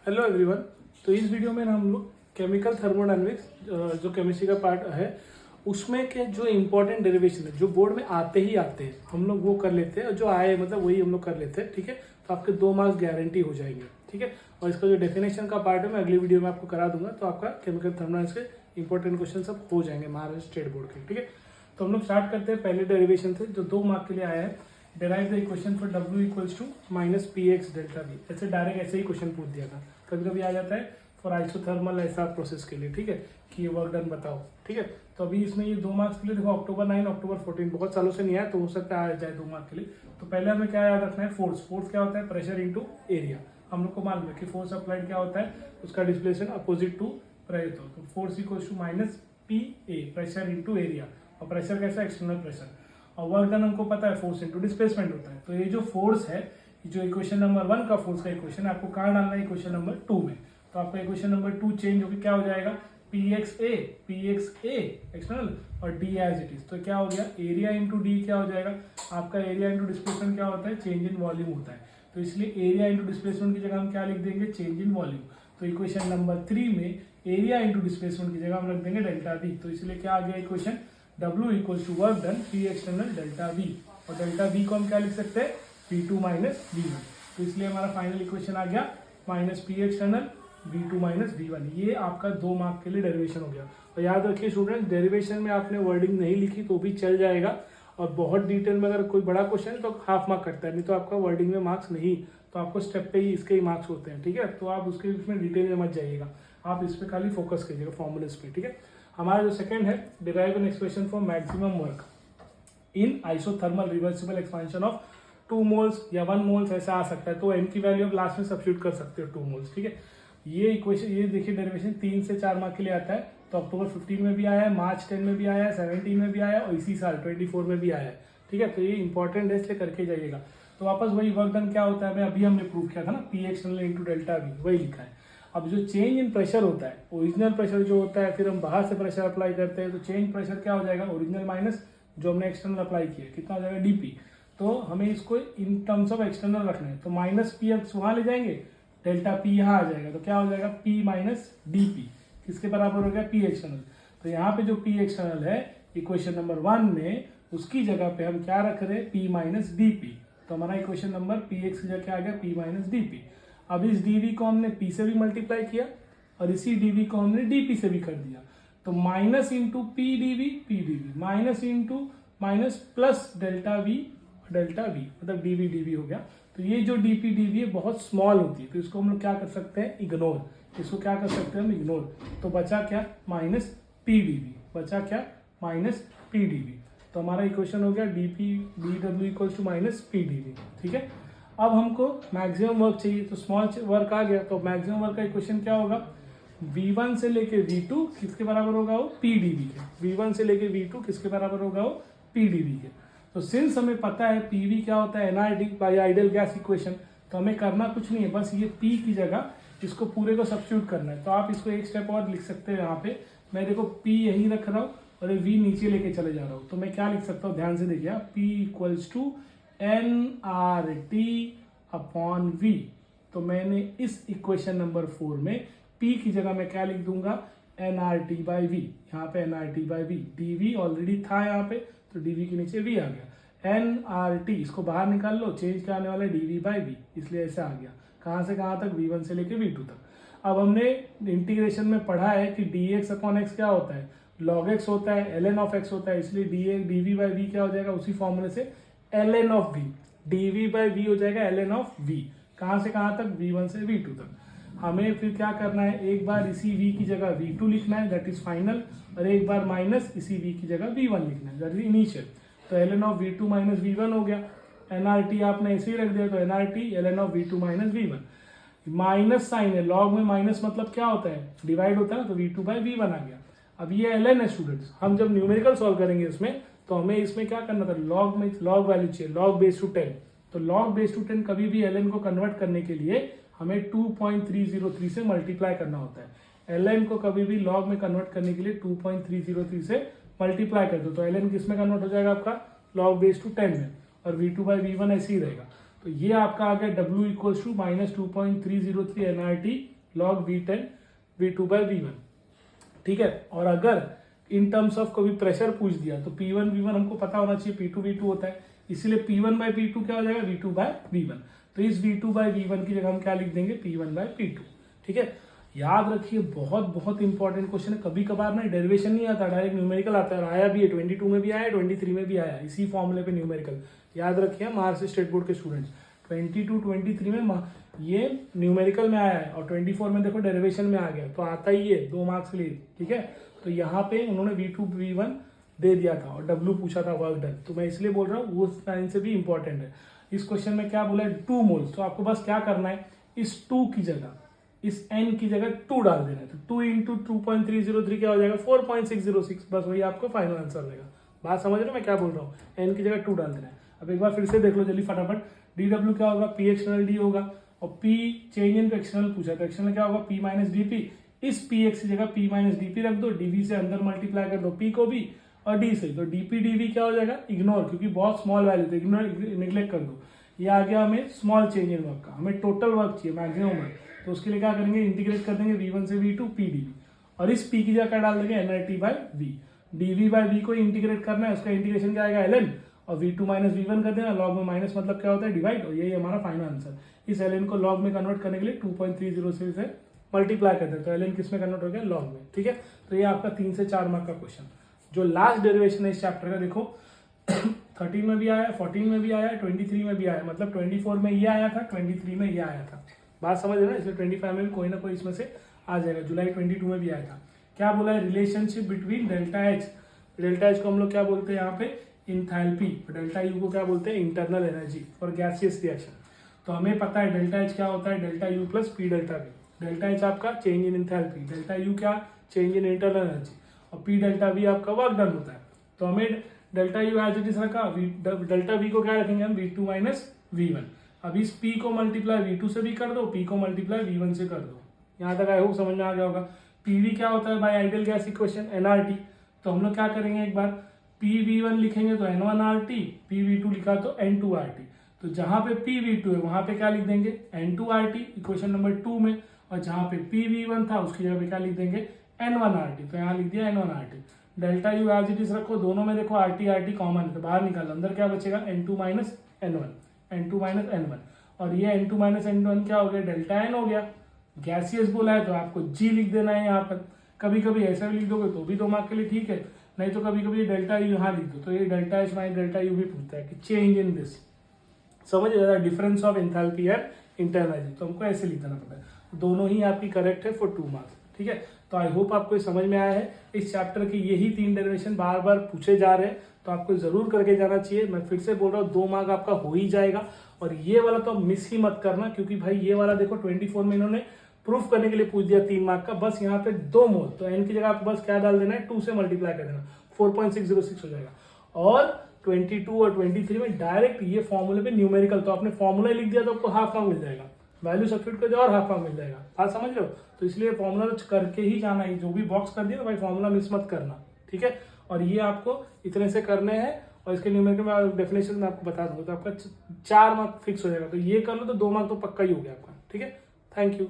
Hello everyone. तो इस video में हम लोग केमिकल थर्मोडायनेमिक्स जो केमिस्ट्री का पार्ट है उसमें के जो इम्पोर्टेंट डेरिवेशन है जो बोर्ड में आते ही आते हैं हम लोग वो कर लेते हैं, और जो आए मतलब वही हम लोग कर लेते हैं। ठीक है, तो आपके 2 मार्क्स गारंटी हो जाएंगे। ठीक है, और इसका जो डेफिनेशन का पार्ट है मैं अगली वीडियो में आपको करा दूंगा, तो आपका केमिकल थर्मोडायनेमिक्स के इंपॉर्टेंट क्वेश्चन सब हो जाएंगे महाराष्ट्र स्टेट बोर्ड के। ठीक है, तो हम लोग स्टार्ट करते हैं पहले डेरिवेशन से जो 2 मार्क के लिए आया है। Derive the equation for W equals to minus P X delta B. ऐसे डायरेक्ट ऐसे ही क्वेश्चन पूछ दिया था, कभी कभी आ जाता है फॉर आइसोथर्मल ऐसा प्रोसेस के लिए। ठीक है, कि ये वर्क डन बताओ। ठीक है, तो अभी इसमें ये 2 मार्क्स के लिए देखो अक्टूबर 9 अक्टूबर 14 बहुत सालों से नहीं आया, तो हो सकता है आ जाए 2 मार्क के लिए। तो पहले हमें क्या याद रखना है, फोर्स। फोर्स क्या होता है, प्रेशर इंटू एरिया। हम लोग को मालूम है कि फोर्स अप्लाइड क्या होता है, उसका डिस्प्लेसमेंट अपोजिट टू प्रेशर। तो force equals to minus P A, pressure into area. और प्रेशर कैसा, एक्सटर्नल प्रेशर। और वर्क डन हमको पता है फोर्स इंटू डिस्प्लेसमेंट होता है। तो ये जो फोर्स है, जो इक्वेशन नंबर 1 का फोर्स का इक्वेशन है, आपको कहाँ डालना है, इक्वेशन नंबर 2 में। तो आपका इक्वेशन नंबर 2 चेंज होकर क्या हो जाएगा, पी एक्स ए एक्सटर्नल और डी एज इट इज। तो क्या हो गया, एरिया इंटू डी क्या हो जाएगा, आपका एरिया इंटू डिस्प्लेसमेंट क्या होता है, चेंज इन वॉल्यूम होता है। तो इसलिए एरिया इंटू डिस्प्लेसमेंट की जगह हम क्या लिख देंगे, चेंज इन वॉल्यूम। तो इक्वेशन नंबर 3 में एरिया इंटू डिस्प्लेसमेंट की जगह हम रख देंगे डेल्टा वी। तो इसलिए क्या आ गया equation, W equal to work done P external delta V. और डेल्टा वी को हम क्या लिख सकते हैं, V2 माइनस V1। तो इसलिए हमारा फाइनल इक्वेशन आ गया minus P external V2 minus V1। ये आपका 2 मार्क के लिए डेरिवेशन हो गया। और याद रखिए स्टूडेंट्स, डेरिवेशन में आपने वर्डिंग नहीं लिखी तो भी चल जाएगा, और बहुत डिटेल में अगर कोई बड़ा क्वेश्चन है तो हाफ मार्क करता है, नहीं तो आपका वर्डिंग में मार्क्स नहीं, तो आपको स्टेप पे ही इसके ही मार्क्स होते हैं। ठीक है, तो आप उसके उसमें डिटेल में मत जाइएगा, आप इस पर खाली फोकस कीजिएगा फॉर्मूलेस पे। ठीक है, हमारा जो सेकंड है, derive an expression for maximum work in isothermal reversible expansion of 2 moles या 1 मोल्स, ऐसा आ सकता है। तो एन की वैल्यू आप लास्ट में सब्स्टिट्यूट कर सकते हो 2 मोल्स। ठीक है, ये इक्वेशन, ये देखिए डेरिवेशन 3 से 4 मार्क के लिए आता है। तो अक्टूबर 15 में भी आया है, मार्च 10 में भी आया है, 17 में भी आया है, और इसी साल 24 में भी आया है। ठीक है, तो ये इंपॉर्टेंट है, इसलिए करके जाइएगा। तो वापस वही वर्क डन क्या होता है, अभी हमने प्रूव किया था ना, P external into delta we, वही लिखा है। अब जो चेंज इन प्रेशर होता है, ओरिजिनल प्रेशर जो होता है, फिर हम बाहर से प्रेशर अप्लाई करते हैं, तो चेंज प्रेशर क्या हो जाएगा, ओरिजिनल माइनस जो हमने एक्सटर्नल अप्लाई किया, कितना हो जाएगा, डीपी। तो हमें इसको इन टर्म्स ऑफ एक्सटर्नल रखना है। तो माइनस पी एक्स वहां ले जाएंगे, डेल्टा पी यहाँ आ जाएगा, तो क्या हो जाएगा, पी माइनस डीपी किसके बराबर हो गया, पी एक्सटर्नल। तो यहाँ पे जो पी एक्सटर्नल है इक्वेशन नंबर 1 में, उसकी जगह पे हम क्या रख रहे हैं, पी माइनस डीपी। तो हमारा इक्वेशन नंबर पी एक्स की जगह क्या आ गया, पी माइनस डीपी। अब इस dv को हमने p से भी मल्टीप्लाई किया, और इसी dv को हमने dp से भी कर दिया। तो minus into P dv, minus into minus plus delta we मतलब dv हो गया। तो ये जो dp dv है बहुत स्मॉल होती है, तो इसको हम लोग क्या कर सकते हैं, इग्नोर। इसको क्या कर सकते हैं हम, इग्नोर। तो बचा क्या, माइनस पी dv, बचा क्या, माइनस पी dv। तो हमारा इक्वेशन हो गया dw equals to minus P dv। ठीक है, अब हमको मैक्सिमम वर्क चाहिए, तो स्मॉल वर्क आ गया। तो मैक्सिमम वर्क का इक्वेशन क्या होगा, V1 से लेके V2 किसके बराबर होगा, वो P dV के। V1 से लेके V2 किसके बराबर होगा, वो P dV के। तो सिंस हमें पता है PV क्या होता है, NRT by ideal gas equation, तो हमें करना कुछ नहीं है, बस ये P की जगह इसको पूरे को सब्स्टिट्यूट करना है। तो आप इसको एक स्टेप और लिख सकते हैं। यहाँ पे मैं देखो P यहीं रख रहा हूँ और V नीचे लेके चले जा रहा हूँ। तो मैं क्या लिख सकता हूँ, ध्यान से देखिए, P equals to NRT upon V। तो मैंने इस इक्वेशन नंबर 4 में P की जगह मैं क्या लिख दूंगा, NRT बाई V। यहाँ पे NRT by V, dV already था यहाँ पे, तो dV के नीचे V आ गया। NRT इसको बाहर निकाल लो, चेंज क्या आने वाला है, dV बाई V, इसलिए ऐसा आ गया। कहाँ से कहाँ तक, V1 से लेके V2 तक। अब हमने इंटीग्रेशन में पढ़ा है कि dx अपॉन x क्या होता है, log x होता है, ln ऑफ x होता है, इसलिए dV बाई V क्या हो जाएगा, उसी फॉर्मूले से ln of V, dV by V हो जाएगा ln ऑफ V। कहाँ से कहाँ तक, V1 से V2 तक। हमें फिर क्या करना है, एक बार इसी V की जगह V2 लिखना है, दैट इज फाइनल, और एक बार माइनस इसी V की जगह V1 लिखना है, दैट इज इनिशियल। तो ln of V2 minus V1 हो गया। NRT आपने ऐसे ही रख दिया, तो NRT ln of V2 minus V1। Minus sign है, लॉग में माइनस मतलब क्या होता है, डिवाइड होता है ना, तो V2 बाई V1 आ गया। अब ये ln है स्टूडेंट्स, हम जब न्यूमेरिकल सॉल्व करेंगे इसमें, तो हमें इसमें क्या करना था, लॉग में लॉग वैल्यू चाहिए, लॉग बेस टू 10। तो लॉग बेस टू 10 कभी भी ln को कन्वर्ट करने के लिए हमें 2.303 से मल्टीप्लाई करना होता है। ln को कभी भी लॉग में कन्वर्ट करने के लिए 2.303 से मल्टीप्लाई कर दो, तो ln किस में कन्वर्ट हो जाएगा, आपका लॉग बेस टू 10 में, और V2 बाई V1 ऐसे ही रहेगा। तो ये आपका आ गया W equals to minus 2.303 NRT log V10 V2 by V1, ठीक है। और अगर इन टर्म्स ऑफ कभी प्रेशर पूछ दिया तो P1 V1 हमको पता होना चाहिए, P2 V2 होता है, इसीलिए P1 by P2 क्या हो जाएगा, V2 by V1। तो इस V2 by V1 की जगह हम क्या लिख देंगे, P1 by P2, ठीक है। याद रखिए बहुत बहुत इंपॉर्टेंट क्वेश्चन है। कभी कभार ना डेरिवेशन नहीं आता, डायरेक्ट न्यूमेरिकल आता है, और आया भी है 22 में भी आया, 23 में भी आया, इसी फॉर्मूले पे न्यूमेरिकल। याद रखिए महाराष्ट्र स्टेट बोर्ड के स्टूडेंट्स, 22 23 में ये न्यूमेरिकल में आया है, और 24 में देखो डेरिवेशन में आ गया, तो आता ही है 2 मार्क्स के लिए, ठीक है। तो यहाँ पे उन्होंने V2 V1 दे दिया था और W पूछा था वर्क डन, तो मैं इसलिए बोल रहा हूँ वो लाइन से भी इंपॉर्टेंट है। इस क्वेश्चन में क्या बोला है, 2 मोल्स, तो आपको बस क्या करना है, इस 2 की जगह, इस n की जगह 2 डाल देना है, तो 2 इंटू 2.303 क्या हो जाएगा, 4.606, बस वही आपको फाइनल आंसर रहेगा। बात समझ रहे हो मैं क्या बोल रहा हूँ, n की जगह 2 डाल देना है। अब एक बार फिर से देख लो जल्दी फटाफट, dw क्या होगा, p एक्सटर्नल d होगा, और p चेंज इन एक्सटर्नल पूछा, तो एक्सटर्नल क्या होगा, p माइनस dp, इस px की जगह p माइनस dp रख दो, dv से अंदर मल्टीप्लाई कर दो p को भी और d से, तो dp dv क्या हो जाएगा, इग्नोर, क्योंकि बहुत स्मॉल वैल्यू थे, इग्नोर निग्लेक्ट कर दो। ये आ गया हमें स्मॉल चेंज इन वर्क का, हमें टोटल वर्क चाहिए मैक्सिमम वर्क, तो उसके लिए क्या करेंगे, इंटीग्रेट कर देंगे V1 से V2 p dv, और इस p की जगह क्या डाल देंगे, nRT by v, dv by v को इंटीग्रेट करना है, उसका इंटीग्रेशन क्या आएगा ln, और V2 माइनस V1 कर देना, लॉग में माइनस मतलब क्या होता है, डिवाइड, और यही हमारा फाइनल आंसर। इस ln को लॉग में कन्वर्ट करने के लिए 2.306 से मल्टीप्लाई कर देते हैं, तो ln किस में कन्वर्ट हो गया, लॉग में, ठीक है। तो ये आपका 3 से 4 मार्क का क्वेश्चन। जो लास्ट डेरिवेशन है इस चैप्टर का, देखो 13 में भी आया, 14 में भी आया, 23 में भी आया, मतलब 24 में ये आया था, 23 में ये आया था, बात समझ रहे ना, इसलिए 25 में भी कोई ना कोई इसमें से आ जाएगा। जुलाई 22 में भी आया था। क्या बोला है, relationship between delta H, delta H को हम लोग क्या बोलते हैं यहाँ पे, इंथैल्पी, डेल्टा यू को क्या बोलते हैं, internal energy for gaseous reaction. तो हमें पता है डेल्टा एच क्या होता है, delta U plus P delta V. Delta H आपका change in enthalpy, delta U क्या, चेंज इन इंटरनल एनर्जी, और पी डेल्टा वी आपका वर्क डन होता है। तो हमें delta U as it is रखा, डेल्टा वी को क्या रखेंगे हम, V2 माइनस V1। अब इस P को मल्टीप्लाई V2 से भी कर दो, P को मल्टीप्लाई V1 से कर दो। यहाँ तक आई होप समझ में आ गया होगा। PV क्या होता है भाई, आइडियल गैस इक्वेशन, nRT। तो हम लोग क्या करेंगे, एक बार PV1 लिखेंगे तो N1RT, PV2 लिखा तो N2RT। तो जहां पे PV2 है वहां पे क्या लिख देंगे, N2RT इक्वेशन नंबर 2 में, और जहां पे PV1 था उसकी जगह पे क्या लिख देंगे, N1RT। तो यहाँ लिख दिया N1RT। Delta U as it is रखो, दोनों में देखो RT कॉमन है, तो बाहर निकालो, अंदर क्या बचेगा, N2 minus N1, N2 minus N1, और ये N2 माइनस N1 क्या हो गया, डेल्टा N हो गया। गैसियस बोला है तो आपको G लिख देना है यहाँ पर, कभी कभी ऐसा भी लिख दोगे तो भी 2 मार्क के लिए ठीक है, नहीं तो कभी कभी डेल्टा यू यहाँ लिख दो, तो ये delta H minus delta U भी पूछता है कि चेंज इन दिस, समझ जाएगा, difference of enthalpy and internal energy, तो हमको ऐसे लिख देना पड़ता है। दोनों ही आपकी करेक्ट है फॉर 2 मार्क्स, ठीक है। तो आई होप आपको समझ में आया है। इस चैप्टर की यही 3 डेरिवेशन बार बार पूछे जा रहे हैं, तो आपको जरूर करके जाना चाहिए। मैं फिर से बोल रहा हूँ 2 मार्क आपका हो ही जाएगा, और ये वाला तो मिस ही मत करना, क्योंकि भाई ये वाला देखो 24 में इन्होंने प्रूफ करने के लिए पूछ दिया 3 मार्क का, बस यहाँ पे 2 मोल, तो एन की जगह आपको बस क्या डाल देना है, 2 से मल्टीप्लाई कर देना, 4.606 हो जाएगा। और 22 और 23 में डायरेक्ट ये फॉर्मूले पे न्यूमेरिकल, तो आपने फॉर्मूला लिख दिया तो आपको हाफ मार्क मिल जाएगा, वैल्यू सब्स्टिट्यूट कर दिया और हाफ मार्क मिल जाएगा। बात समझ रहे हो, तो इसलिए फॉर्मूला करके ही जाना है, जो भी बॉक्स कर दिया तो भाई फॉर्मूला मिस मत करना, ठीक है। और ये आपको इतने से करने हैं, और इसके न्यूमेरिकल में डेफिनेशन में आपको बता दूंगा, तो आपका 4 मार्क फिक्स हो जाएगा। तो ये कर लो तो 2 मार्क तो पक्का ही हो गया आपका, ठीक है। Thank you.